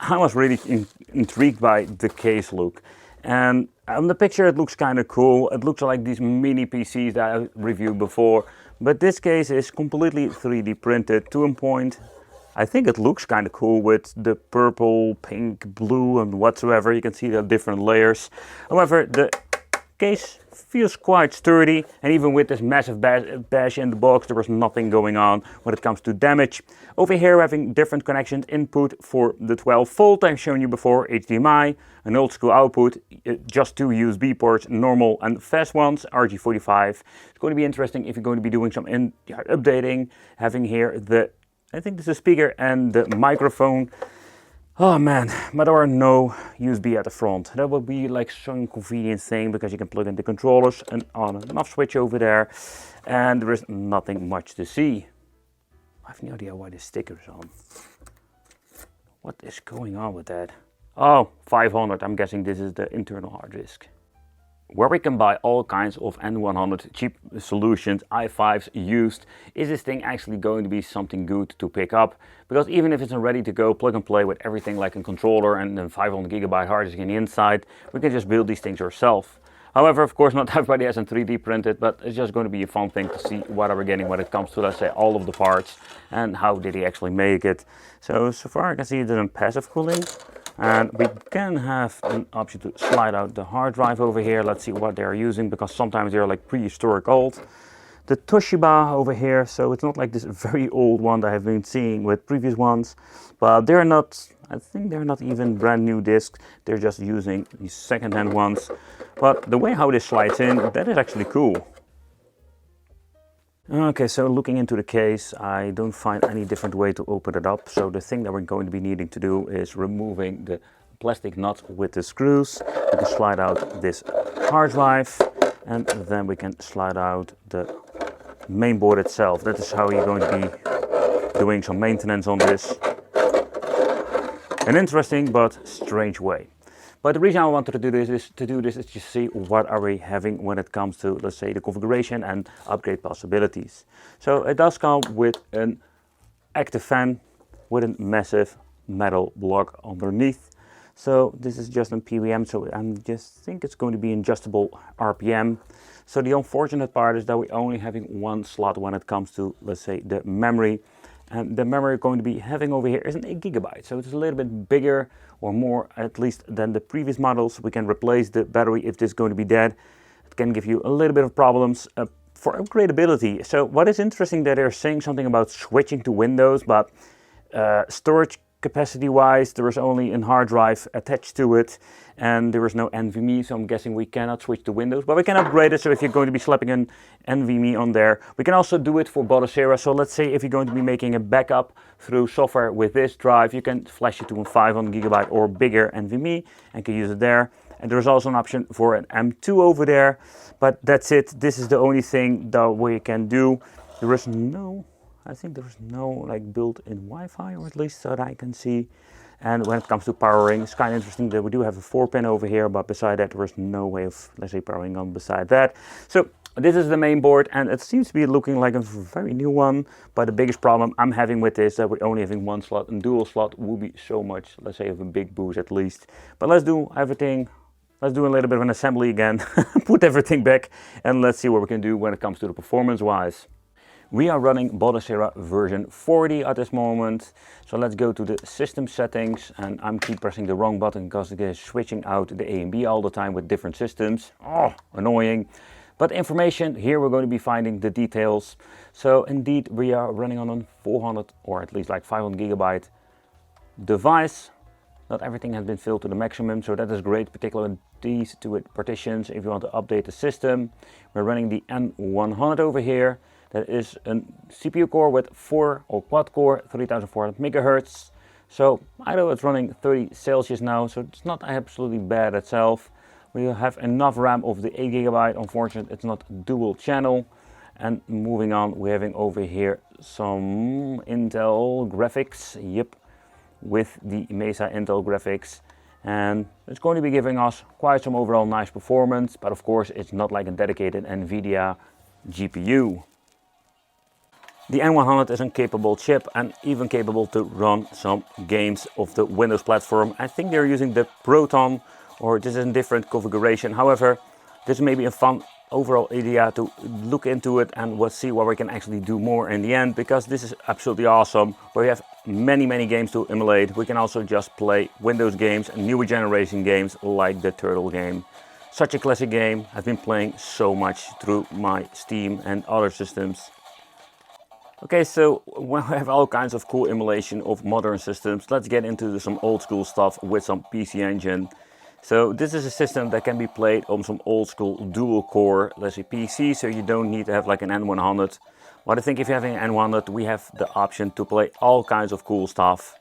I was really intrigued by the case look. And on the picture it looks kind of cool. It looks like these mini PCs that I reviewed before. But this case is completely 3D printed to a point. I think it looks kind of cool with the purple, pink, blue and whatsoever. You can see the different layers. However, the case feels quite sturdy, and even with this massive bash in the box, there was nothing going on when it comes to damage. Over here we're having different connections: input for the 12 volt I've shown you before, HDMI, an old school output, just two USB ports, normal and fast ones, RG45. It's going to be interesting if you're going to be doing some updating, having here I think this is a speaker and the microphone. Oh man, but there are no USB at the front. That would be like some convenient thing, because you can plug in the controllers and on and off switch over there, and there is nothing much to see. I have no idea why this sticker is on. What is going on with that? Oh, 500, I'm guessing this is the internal hard disk. Where we can buy all kinds of N100 cheap solutions, i5s used, is this thing actually going to be something good to pick up? Because even if it's ready to go plug and play with everything like a controller and a 500GB hard disk in the inside, we can just build these things ourselves. However, of course, not everybody has a 3D printed, but it's just going to be a fun thing to see what are we getting when it comes to, let's say, all of the parts and how did he actually make it. So far I can see it in passive cooling. And we can have an option to slide out the hard drive over here. Let's see what they're using, because sometimes they're like prehistoric old. The Toshiba over here, so it's not like this very old one that I've been seeing with previous ones, but they're not, I think they're not even brand new discs. They're just using these second-hand ones. But the way how this slides in, that is actually cool. Okay, so looking into the case, I don't find any different way to open it up. So the thing that we're going to be needing to do is removing the plastic nuts with the screws. We can slide out this hard drive, and then we can slide out the main board itself. That is how you're going to be doing some maintenance on this. An interesting but strange way. But the reason I wanted to do this is to see what are we having when it comes to, let's say, the configuration and upgrade possibilities. So it does come with an active fan with a massive metal block underneath. So this is just an PWM, so I just think it's going to be adjustable RPM. So the unfortunate part is that we're only having one slot when it comes to, let's say, the memory. And the memory we're going to be having over here is an 8GB, so it's a little bit bigger or more at least than the previous models. We can replace the battery if this is going to be dead. It can give you a little bit of problems for upgradability. So what is interesting that they're saying something about switching to Windows, but storage capacity wise there is only a hard drive attached to it, and there is no NVMe, so I'm guessing we cannot switch to Windows, but we can upgrade it. So if you're going to be slapping an NVMe on there, we can also do it for Bodacera. So let's say if you're going to be making a backup through software with this drive, you can flash it to a 500GB or bigger NVMe and can use it there. And there's also an option for an M2 over there, but that's it. This is the only thing that we can do. There is no, I think there is no like built-in Wi-Fi, or at least that I can see. And when it comes to powering, it's kind of interesting that we do have a 4-pin over here, but beside that there is no way of, let's say, powering on beside that. So this is the main board, and it seems to be looking like a very new one. But the biggest problem I'm having with this is that we're only having one slot, and dual slot will be so much, let's say, of a big boost at least. But let's do everything. Let's do a little bit of an assembly again, put everything back, and let's see what we can do when it comes to the performance-wise. We are running Bodacera version 40 at this moment. So let's go to the system settings, and I'm keep pressing the wrong button because it is switching out the A and B all the time with different systems. Oh, annoying. But information, here we're going to be finding the details. So indeed we are running on a 400 or at least like 500GB device. Not everything has been filled to the maximum, so that is great, particularly these two partitions if you want to update the system. We're running the N100 over here. That is a CPU core with 4 or quad core, 3400 MHz. So I know it's running 30 Celsius now, so it's not absolutely bad itself. We have enough RAM of the 8GB. Unfortunately, it's not dual channel. And moving on, we're having over here some Intel graphics. Yep, with the Mesa Intel graphics. And it's going to be giving us quite some overall nice performance, but of course it's not like a dedicated NVIDIA GPU. The N100 is a capable chip and even capable to run some games of the Windows platform. I think they're using the Proton, or this is a different configuration. However, this may be a fun overall idea to look into it, and we'll see what we can actually do more in the end, because this is absolutely awesome. We have many games to emulate. We can also just play Windows games and newer generation games like the Turtle game. Such a classic game. I've been playing so much through my Steam and other systems. Okay, so we have all kinds of cool emulation of modern systems. Let's get into some old school stuff with some PC Engine. So this is a system that can be played on some old school dual core, let's say PC, so you don't need to have like an N100. But I think if you're having an N100, we have the option to play all kinds of cool stuff.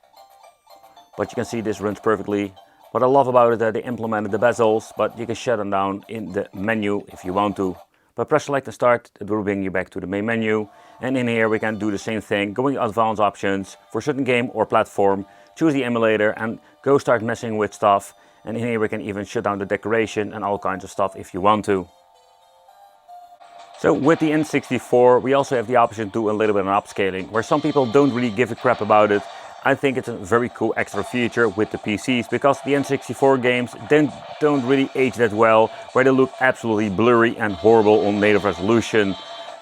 But you can see this runs perfectly. What I love about it is that they implemented the bezels, but you can shut them down in the menu if you want to. But press select and start, it will bring you back to the main menu. And in here we can do the same thing, going to advanced options for certain game or platform, choose the emulator and go start messing with stuff. And in here we can even shut down the decoration and all kinds of stuff if you want to. So with the N64 we also have the option to do a little bit of upscaling, where some people don't really give a crap about it. I think it's a very cool extra feature with the PCs, because the N64 games don't really age that well, where they look absolutely blurry and horrible on native resolution.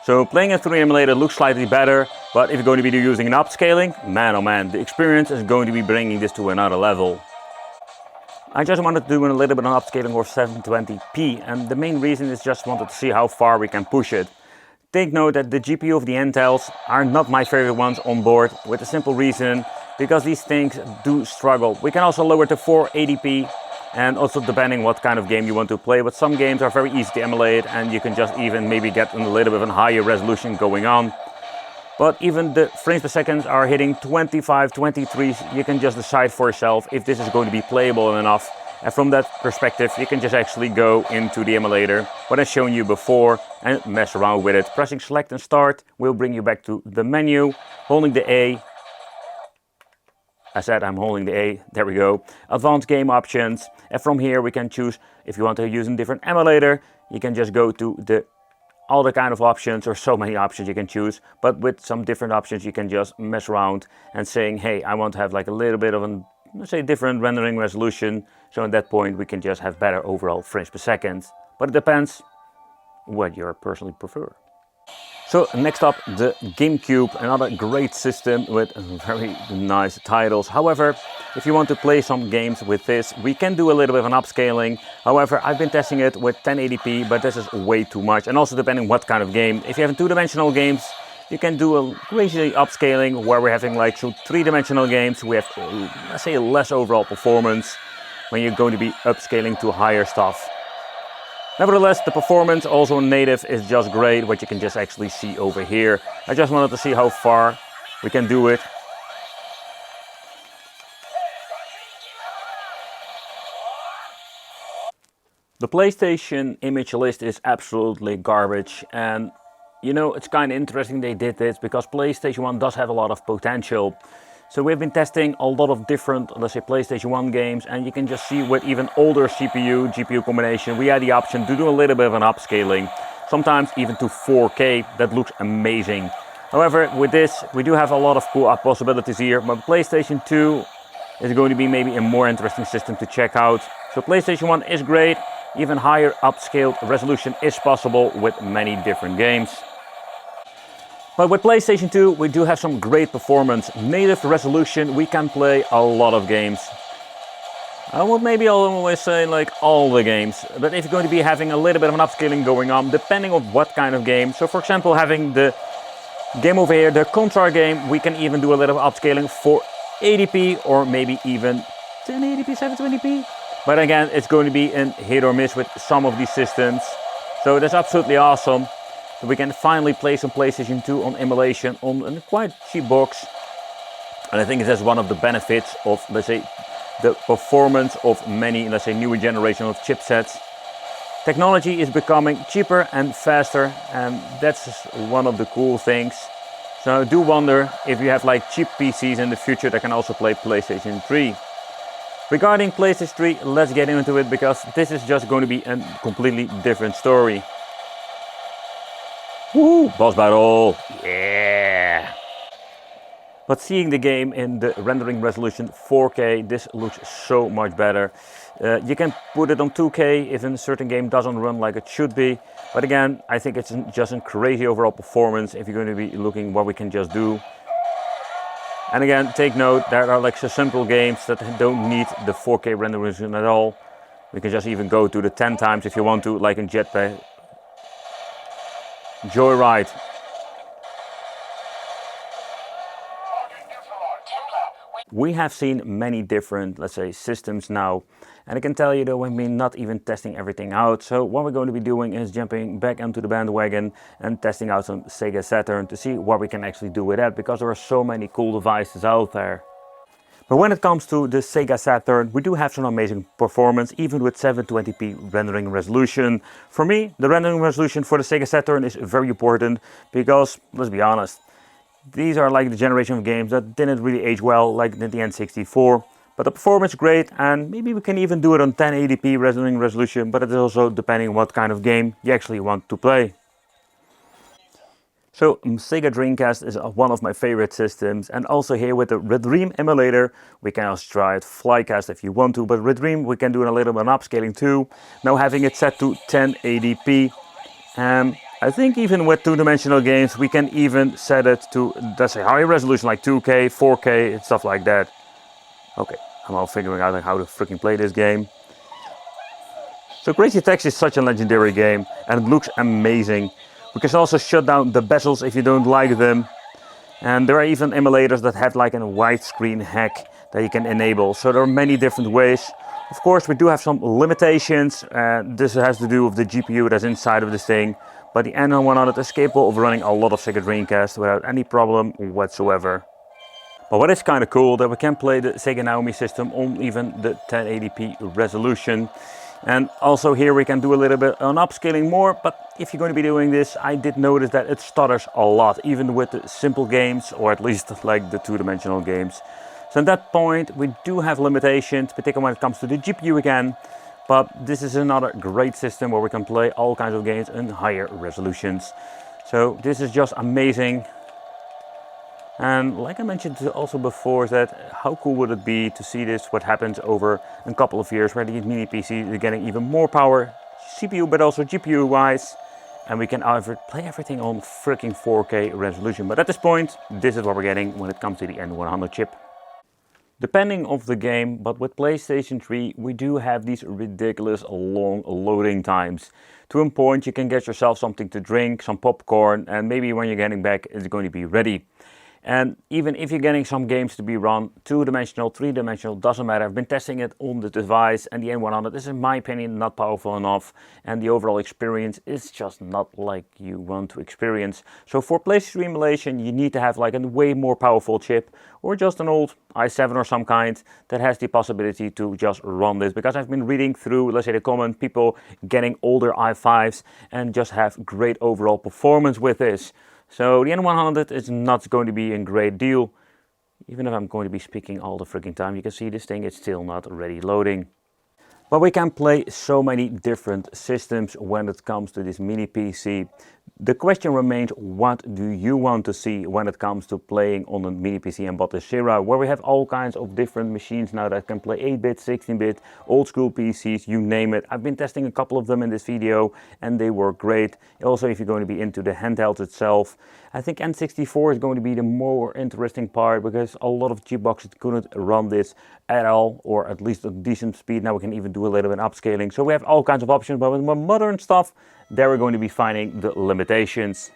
So playing it through the emulator looks slightly better, but if you're going to be using an upscaling, man oh man, the experience is going to be bringing this to another level. I just wanted to do a little bit of upscaling of 720p, and the main reason is just wanted to see how far we can push it. Take note that the GPU of the Intels are not my favorite ones on board, with a simple reason, because these things do struggle. We can also lower to 480p, and also depending what kind of game you want to play, but some games are very easy to emulate and you can just even maybe get a little bit of a higher resolution going on. But even the frames per second are hitting 25, 23, you can just decide for yourself if this is going to be playable enough. And from that perspective, you can just actually go into the emulator, what I've shown you before, and mess around with it. Pressing select and start will bring you back to the menu, holding the A. I said I'm holding the A, there we go. Advanced game options, and from here we can choose if you want to use a different emulator. You can just go to the all the kind of options, or so many options you can choose, but with some different options you can just mess around and saying, hey, I want to have like a little bit of an, let's say, different rendering resolution. So at that point we can just have better overall frames per second, but it depends what you personally prefer. So next up, the GameCube, another great system with very nice titles. However, if you want to play some games with this, we can do a little bit of an upscaling. However, I've been testing it with 1080p, but this is way too much. And also depending what kind of game. If you have two-dimensional games, you can do a crazy upscaling, where we're having like some three-dimensional games. We have, let's say, less overall performance when you're going to be upscaling to higher stuff. Nevertheless, the performance also in native is just great, what you can just actually see over here. I just wanted to see how far we can do it. The PlayStation image list is absolutely garbage, and you know, it's kind of interesting they did this, because PlayStation 1 does have a lot of potential. So we've been testing a lot of different, let's say, PlayStation 1 games, and you can just see with even older GPU combination, we had the option to do a little bit of an upscaling, sometimes even to 4K. That looks amazing. However, with this, we do have a lot of cool possibilities here, but PlayStation 2 is going to be maybe a more interesting system to check out. So PlayStation 1 is great, even higher upscaled resolution is possible with many different games. But with PlayStation 2 we do have some great performance. Native resolution, we can play a lot of games. I would maybe always say like all the games, but if you're going to be having a little bit of an upscaling going on, depending on what kind of game. So for example, having the game over here, the Contra game, we can even do a little upscaling for 80p or maybe even 1080p, 720p. But again, it's going to be a hit or miss with some of these systems. So that's absolutely awesome. So we can finally play some PlayStation 2 on emulation on a quite cheap box. And I think that's one of the benefits of, let's say, the performance of many, let's say, newer generation of chipsets. Technology is becoming cheaper and faster, and that's one of the cool things. So I do wonder if you have like cheap PCs in the future that can also play PlayStation 3. Regarding PlayStation 3, let's get into it, because this is just going to be a completely different story. Woohoo! Boss battle! Yeah! But seeing the game in the rendering resolution 4K, this looks so much better. You can put it on 2K if a certain game doesn't run like it should be. But again, I think it's just a crazy overall performance if you're going to be looking what we can just do. And again, take note, there are like so simple games that don't need the 4K rendering resolution at all. We can just even go to the 10 times if you want to, like in Jetpack Joyride. We have seen many different, let's say, systems now, and I can tell you that we've been not even testing everything out. So what we're going to be doing is jumping back into the bandwagon and testing out some Sega Saturn to see what we can actually do with that, because there are so many cool devices out there. But when it comes to the Sega Saturn, we do have some amazing performance, even with 720p rendering resolution. For me, the rendering resolution for the Sega Saturn is very important because, let's be honest, these are like the generation of games that didn't really age well, like the N64. But the performance is great, and maybe we can even do it on 1080p rendering resolution, but it is also depending on what kind of game you actually want to play. So Sega Dreamcast is one of my favorite systems, and also here with the Redream emulator we can also try it Flycast if you want to, but Redream we can do a little bit of upscaling too, now having it set to 1080p. I think even with two-dimensional games we can even set it to, let's say, high resolution like 2K, 4K and stuff like that. Okay, I'm all figuring out how to freaking play this game. So Crazy Taxi is such a legendary game and it looks amazing. We can also shut down the bezels if you don't like them. And there are even emulators that have like a widescreen hack that you can enable. So there are many different ways. Of course, we do have some limitations. This has to do with the GPU that's inside of this thing. But the N100 is capable of running a lot of Sega Dreamcast without any problem whatsoever. But what is kind of cool, that we can play the Sega Naomi system on even the 1080p resolution. And also here we can do a little bit on upscaling more, but if you're going to be doing this, I did notice that it stutters a lot, even with the simple games, or at least like the two-dimensional games. So at that point we do have limitations, particularly when it comes to the GPU again, but this is another great system where we can play all kinds of games in higher resolutions. So this is just amazing. And like I mentioned also before, is that how cool would it be to see this, what happens over a couple of years, where these mini PCs are getting even more power, CPU but also GPU wise, and we can either play everything on freaking 4K resolution. But at this point, this is what we're getting when it comes to the N100 chip. Depending on the game, but with PlayStation 3 we do have these ridiculous long loading times. To a point you can get yourself something to drink, some popcorn, and maybe when you're getting back it's going to be ready. And even if you're getting some games to be run two-dimensional, three-dimensional, doesn't matter. I've been testing it on the device, and the N100 is, in my opinion, not powerful enough, and the overall experience is just not like you want to experience. So for PlayStation emulation you need to have like a way more powerful chip, or just an old i7 or some kind that has the possibility to just run this, because I've been reading through, let's say, the comment, people getting older i5s and just have great overall performance with this. So the N100 is not going to be a great deal. Even if I'm going to be speaking all the freaking time, you can see this thing is still not ready loading. But we can play so many different systems when it comes to this mini PC. The question remains, what do you want to see when it comes to playing on a mini PC and Bottes Sierra, where we have all kinds of different machines now that can play 8-bit, 16-bit, old school PCs, you name it. I've been testing a couple of them in this video and they work great. Also, if you're going to be into the handheld itself, I think N64 is going to be the more interesting part, because a lot of G-boxes couldn't run this at all, or at least a decent speed. Now we can even do a little bit upscaling. So we have all kinds of options, but with more modern stuff, there we're going to be finding the limitations.